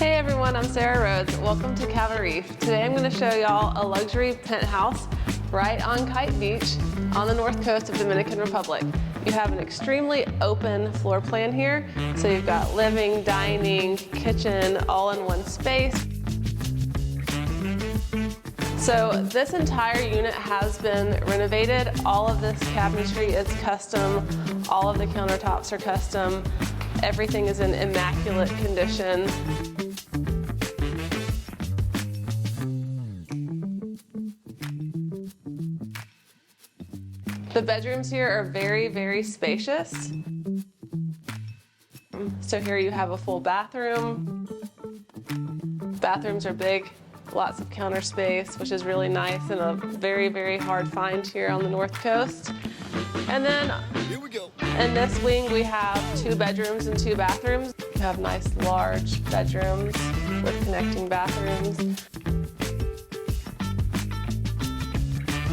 Hey everyone, I'm Sarah Rhodes. Welcome to Cabarete. Today I'm going to show y'all a luxury penthouse right on Kite Beach on the north coast of Dominican Republic. You have an extremely open floor plan here, so you've got living, dining, kitchen, all in one space. So this entire unit has been renovated. All of this cabinetry is custom. All of the countertops are custom. Everything is in immaculate condition. The bedrooms here are very, very spacious. So here you have a full bathroom. Bathrooms are big, lots of counter space, which is really nice and a very, very hard find here on the north coast. And then here we go. In this wing we have 2 bedrooms and 2 bathrooms. You have nice large bedrooms with connecting bathrooms.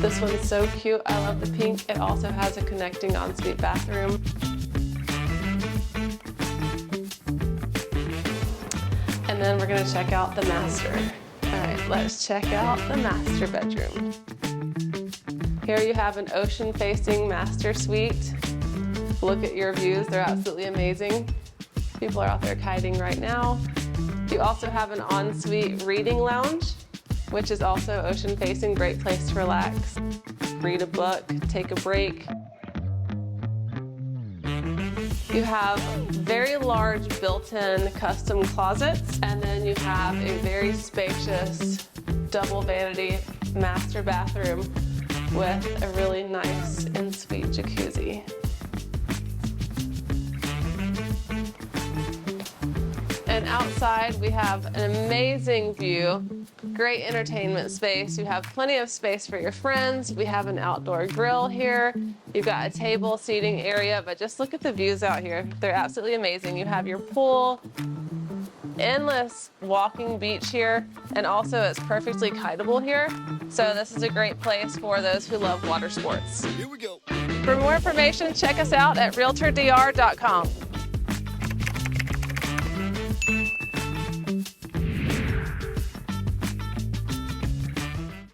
This one's so cute. I love the pink. It also has a connecting ensuite bathroom. And then we're gonna check out the master. All right, let's check out the master bedroom. Here you have an ocean-facing master suite. Look at your views, they're absolutely amazing. People are out there kiting right now. You also have an ensuite reading lounge, which is also ocean-facing, great place to relax. Read a book, take a break. You have very large built-in custom closets, and then you have a very spacious double vanity master bathroom with a really nice en-suite jacuzzi. And outside we have an amazing view, great entertainment space. You have plenty of space for your friends. We have an outdoor grill here. You've got a table seating area, but just look at the views out here. They're absolutely amazing. You have your pool, endless walking beach here, and also it's perfectly kiteable here. So this is a great place for those who love water sports. Here we go. For more information, check us out at realtordr.com.